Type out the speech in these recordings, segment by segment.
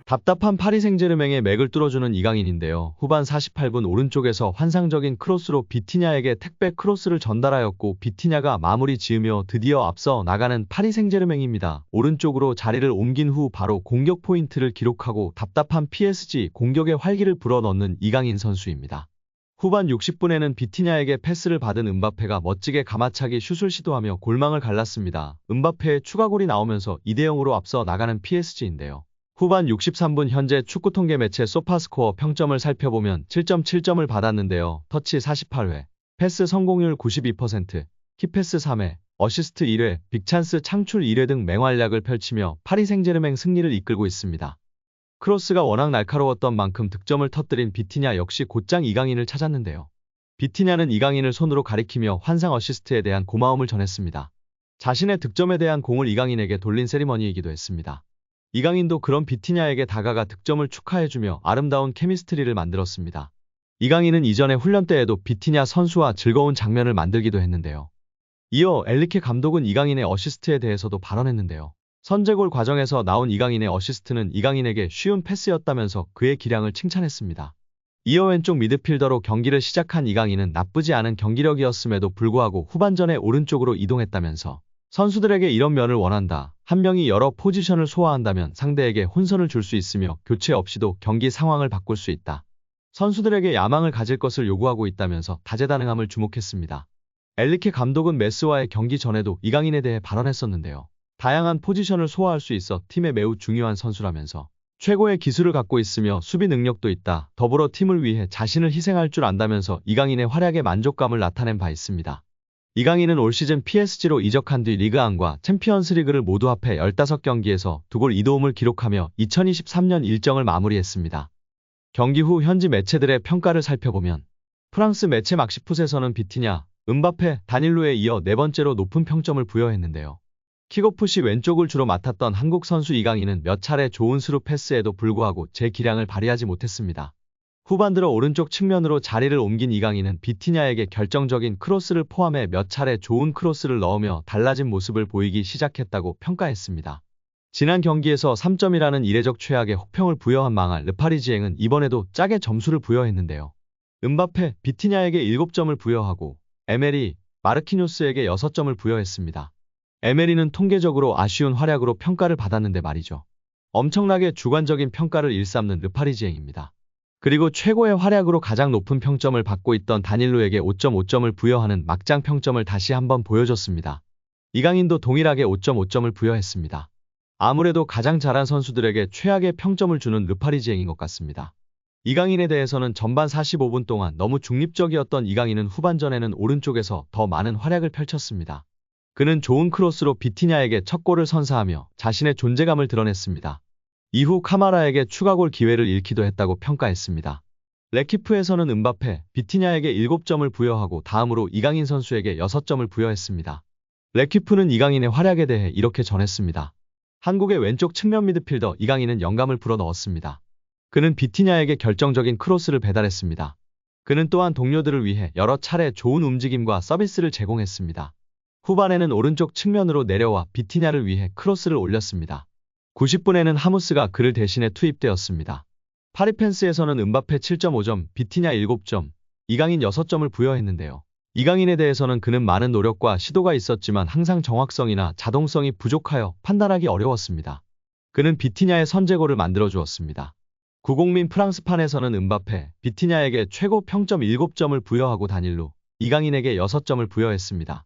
답답한 파리 생제르맹의 맥을 뚫어주는 이강인인데요. 후반 48분 오른쪽에서 환상적인 크로스로 비티냐에게 택배 크로스를 전달하였고 비티냐가 마무리 지으며 드디어 앞서 나가는 파리 생제르맹입니다. 오른쪽으로 자리를 옮긴 후 바로 공격 포인트를 기록하고 답답한 PSG 공격의 활기를 불어넣는 이강인 선수입니다. 후반 60분에는 비티냐에게 패스를 받은 음바페가 멋지게 가마차기 슛을 시도하며 골망을 갈랐습니다. 음바페의 추가골이 나오면서 2대0으로 앞서 나가는 PSG인데요. 후반 63분 현재 축구통계 매체 소파스코어 평점을 살펴보면 7.7점을 받았는데요. 터치 48회, 패스 성공률 92%, 키패스 3회, 어시스트 1회, 빅찬스 창출 1회 등 맹활약을 펼치며 파리 생제르맹 승리를 이끌고 있습니다. 크로스가 워낙 날카로웠던 만큼 득점을 터뜨린 비티냐 역시 곧장 이강인을 찾았는데요. 비티냐는 이강인을 손으로 가리키며 환상 어시스트에 대한 고마움을 전했습니다. 자신의 득점에 대한 공을 이강인에게 돌린 세리머니이기도 했습니다. 이강인도 그런 비티냐에게 다가가 득점을 축하해주며 아름다운 케미스트리를 만들었습니다. 이강인은 이전에 훈련 때에도 비티냐 선수와 즐거운 장면을 만들기도 했는데요. 이어 엔리케 감독은 이강인의 어시스트에 대해서도 발언했는데요. 선제골 과정에서 나온 이강인의 어시스트는 이강인에게 쉬운 패스였다면서 그의 기량을 칭찬했습니다. 이어 왼쪽 미드필더로 경기를 시작한 이강인은 나쁘지 않은 경기력이었음에도 불구하고 후반전에 오른쪽으로 이동했다면서 선수들에게 이런 면을 원한다. 한 명이 여러 포지션을 소화한다면 상대에게 혼선을 줄 수 있으며 교체 없이도 경기 상황을 바꿀 수 있다. 선수들에게 야망을 가질 것을 요구하고 있다면서 다재다능함을 주목했습니다. 엔리케 감독은 메스와의 경기 전에도 이강인에 대해 발언했었는데요. 다양한 포지션을 소화할 수 있어 팀에 매우 중요한 선수라면서 최고의 기술을 갖고 있으며 수비 능력도 있다. 더불어 팀을 위해 자신을 희생할 줄 안다면서 이강인의 활약에 만족감을 나타낸 바 있습니다. 이강인은 올 시즌 PSG로 이적한 뒤 리그1과 챔피언스 리그를 모두 합해 15경기에서 2골 2도움을 기록하며 2023년 일정을 마무리했습니다. 경기 후 현지 매체들의 평가를 살펴보면 프랑스 매체 막시풋에서는 비티냐, 음바페, 다닐로에 이어 네 번째로 높은 평점을 부여했는데요. 킥오프 시 왼쪽을 주로 맡았던 한국 선수 이강인은 몇 차례 좋은 스루 패스에도 불구하고 제 기량을 발휘하지 못했습니다. 후반 들어 오른쪽 측면으로 자리를 옮긴 이강인은 비티냐에게 결정적인 크로스를 포함해 몇 차례 좋은 크로스를 넣으며 달라진 모습을 보이기 시작했다고 평가했습니다. 지난 경기에서 3점이라는 이례적 최악의 혹평을 부여한 망할 르파리지앵은 이번에도 짜게 점수를 부여했는데요. 음바페, 비티냐에게 7점을 부여하고 에메리, 마르키뇨스에게 6점을 부여했습니다. 에메리는 통계적으로 아쉬운 활약으로 평가를 받았는데 말이죠. 엄청나게 주관적인 평가를 일삼는 르파리지앵입니다. 그리고 최고의 활약으로 가장 높은 평점을 받고 있던 다닐로에게 5.5점을 부여하는 막장 평점을 다시 한번 보여줬습니다. 이강인도 동일하게 5.5점을 부여했습니다. 아무래도 가장 잘한 선수들에게 최악의 평점을 주는 르파리지앵인 것 같습니다. 이강인에 대해서는 전반 45분 동안 너무 중립적이었던 이강인은 후반전에는 오른쪽에서 더 많은 활약을 펼쳤습니다. 그는 좋은 크로스로 비티냐에게 첫 골을 선사하며 자신의 존재감을 드러냈습니다. 이후 카마라에게 추가골 기회를 잃기도 했다고 평가했습니다. 레키프에서는 음바페, 비티냐에게 7점을 부여하고 다음으로 이강인 선수에게 6점을 부여했습니다. 레키프는 이강인의 활약에 대해 이렇게 전했습니다. 한국의 왼쪽 측면 미드필더 이강인은 영감을 불어넣었습니다. 그는 비티냐에게 결정적인 크로스를 배달했습니다. 그는 또한 동료들을 위해 여러 차례 좋은 움직임과 서비스를 제공했습니다. 후반에는 오른쪽 측면으로 내려와 비티냐를 위해 크로스를 올렸습니다. 90분에는 하무스가 그를 대신해 투입되었습니다. 파리펜스에서는 음바페 7.5점, 비티냐 7점, 이강인 6점을 부여했는데요. 이강인에 대해서는 그는 많은 노력과 시도가 있었지만 항상 정확성이나 자동성이 부족하여 판단하기 어려웠습니다. 그는 비티냐의 선제골을 만들어주었습니다. 구공민 프랑스판에서는 음바페, 비티냐에게 최고 평점 7점을 부여하고 다닐로, 이강인에게 6점을 부여했습니다.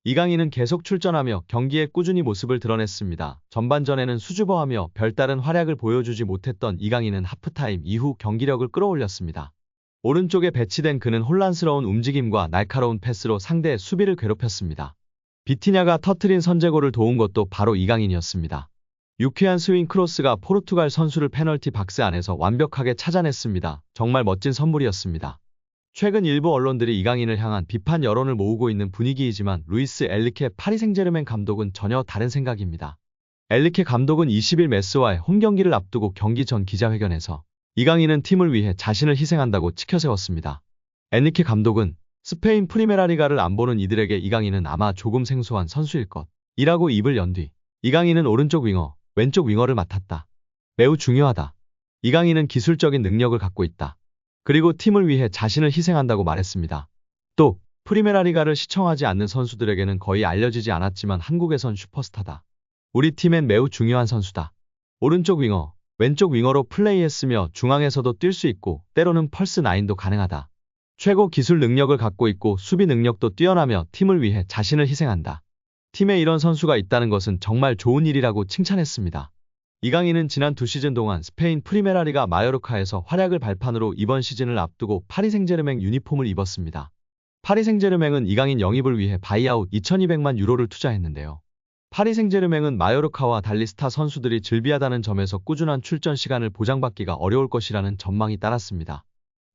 이강인은 계속 출전하며 경기에 꾸준히 모습을 드러냈습니다. 전반전에는 수줍어하며 별다른 활약을 보여주지 못했던 이강인은 하프타임 이후 경기력을 끌어올렸습니다. 오른쪽에 배치된 그는 혼란스러운 움직임과 날카로운 패스로 상대의 수비를 괴롭혔습니다. 비티냐가 터트린 선제골을 도운 것도 바로 이강인이었습니다. 유쾌한 스윙 크로스가 포르투갈 선수를 페널티 박스 안에서 완벽하게 찾아냈습니다. 정말 멋진 선물이었습니다. 최근 일부 언론들이 이강인을 향한 비판 여론을 모으고 있는 분위기이지만 루이스 엔리케 파리 생제르맹 감독은 전혀 다른 생각입니다. 엔리케 감독은 20일 메스와의 홈경기를 앞두고 경기 전 기자회견에서 이강인은 팀을 위해 자신을 희생한다고 치켜세웠습니다. 엔리케 감독은 스페인 프리메라리가를 안 보는 이들에게 이강인은 아마 조금 생소한 선수일 것 이라고 입을 연 뒤 이강인은 오른쪽 윙어, 왼쪽 윙어를 맡았다. 매우 중요하다. 이강인은 기술적인 능력을 갖고 있다. 그리고 팀을 위해 자신을 희생한다고 말했습니다. 또 프리메라 리가를 시청하지 않는 선수들에게는 거의 알려지지 않았지만 한국에선 슈퍼스타다. 우리 팀엔 매우 중요한 선수다. 오른쪽 윙어, 왼쪽 윙어로 플레이했으며 중앙에서도 뛸 수 있고 때로는 펄스 9도 가능하다. 최고 기술 능력을 갖고 있고 수비 능력도 뛰어나며 팀을 위해 자신을 희생한다. 팀에 이런 선수가 있다는 것은 정말 좋은 일이라고 칭찬했습니다. 이강인은 지난 2시즌 동안 스페인 프리메라 리가 마요르카에서 활약을 발판으로 이번 시즌을 앞두고 파리 생제르맹 유니폼을 입었습니다. 파리 생제르맹은 이강인 영입을 위해 바이아웃 2200만 유로를 투자했는데요. 파리 생제르맹은 마요르카와 달리 스타 선수들이 즐비하다는 점에서 꾸준한 출전 시간을 보장받기가 어려울 것이라는 전망이 따랐습니다.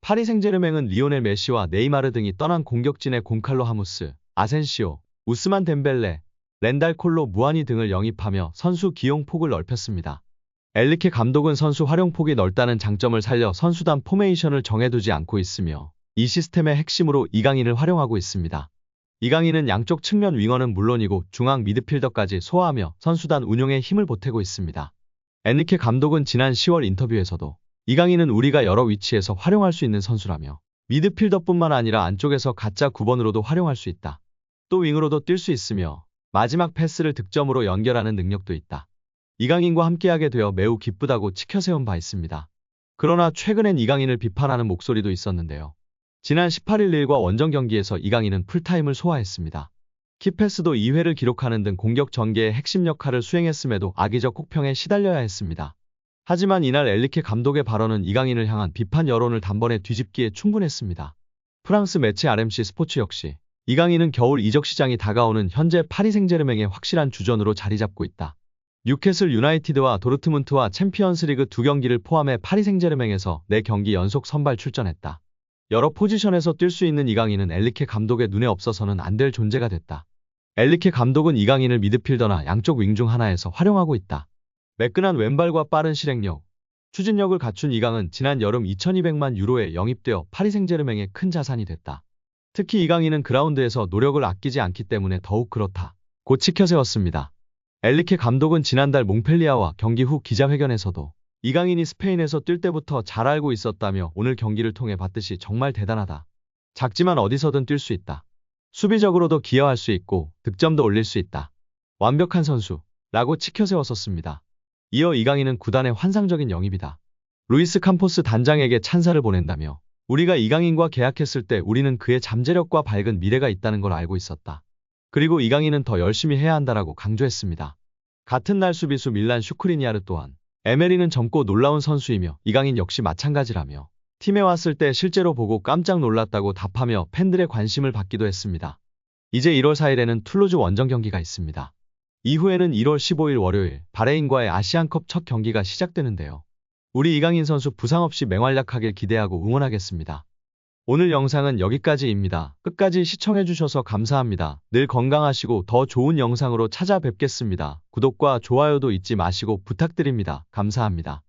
파리 생제르맹은 리오넬 메시와 네이마르 등이 떠난 공격진의 곤칼로 하무스, 아센시오, 우스만 덴벨레, 렌달 콜로 무아니 등을 영입하며 선수 기용 폭을 넓혔습니다. 엘리케 감독은 선수 활용폭이 넓다는 장점을 살려 선수단 포메이션을 정해두지 않고 있으며 이 시스템의 핵심으로 이강인을 활용하고 있습니다. 이강인은 양쪽 측면 윙어는 물론이고 중앙 미드필더까지 소화하며 선수단 운용에 힘을 보태고 있습니다. 엔리케 감독은 지난 10월 인터뷰에서도 이강인은 우리가 여러 위치에서 활용할 수 있는 선수라며 미드필더뿐만 아니라 안쪽에서 가짜 9번으로도 활용할 수 있다. 또 윙으로도 뛸 수 있으며 마지막 패스를 득점으로 연결하는 능력도 있다. 이강인과 함께하게 되어 매우 기쁘다고 치켜세운 바 있습니다. 그러나 최근엔 이강인을 비판하는 목소리도 있었는데요. 지난 18일 릴과 원정 경기에서 이강인은 풀타임을 소화했습니다. 키패스도 2회를 기록하는 등 공격 전개의 핵심 역할을 수행했음에도 악의적 혹평에 시달려야 했습니다. 하지만 이날 엘리케 감독의 발언은 이강인을 향한 비판 여론을 단번에 뒤집기에 충분했습니다. 프랑스 매체 RMC 스포츠 역시 이강인은 겨울 이적 시장이 다가오는 현재 파리 생제르맹의 확실한 주전으로 자리 잡고 있다. 뉴캐슬 유나이티드와 도르트문트와 챔피언스리그 2경기를 포함해 파리 생제르맹에서 4경기 연속 선발 출전했다. 여러 포지션에서 뛸 수 있는 이강인은 엘리케 감독의 눈에 없어서는 안 될 존재가 됐다. 엘리케 감독은 이강인을 미드필더나 양쪽 윙 중 하나에서 활용하고 있다. 매끈한 왼발과 빠른 실행력, 추진력을 갖춘 이강은 지난 여름 2200만 유로에 영입되어 파리 생제르맹의 큰 자산이 됐다. 특히 이강인은 그라운드에서 노력을 아끼지 않기 때문에 더욱 그렇다. 고 치켜세웠습니다. 엘리케 감독은 지난달 몽펠리아와 경기 후 기자회견에서도 이강인이 스페인에서 뛸 때부터 잘 알고 있었다며 오늘 경기를 통해 봤듯이 정말 대단하다. 작지만 어디서든 뛸 수 있다. 수비적으로도 기여할 수 있고 득점도 올릴 수 있다. 완벽한 선수 라고 치켜세웠었습니다. 이어 이강인은 구단의 환상적인 영입이다. 루이스 캄포스 단장에게 찬사를 보낸다며 우리가 이강인과 계약했을 때 우리는 그의 잠재력과 밝은 미래가 있다는 걸 알고 있었다. 그리고 이강인은 더 열심히 해야 한다라고 강조했습니다. 같은 날 수비수 밀란 슈크리니아르 또한 에메리는 젊고 놀라운 선수이며 이강인 역시 마찬가지라며 팀에 왔을 때 실제로 보고 깜짝 놀랐다고 답하며 팬들의 관심을 받기도 했습니다. 이제 1월 4일에는 툴루즈 원정 경기가 있습니다. 이후에는 1월 15일 월요일 바레인과의 아시안컵 첫 경기가 시작되는데요. 우리 이강인 선수 부상 없이 맹활약하길 기대하고 응원하겠습니다. 오늘 영상은 여기까지입니다. 끝까지 시청해주셔서 감사합니다. 늘 건강하시고 더 좋은 영상으로 찾아뵙겠습니다. 구독과 좋아요도 잊지 마시고 부탁드립니다. 감사합니다.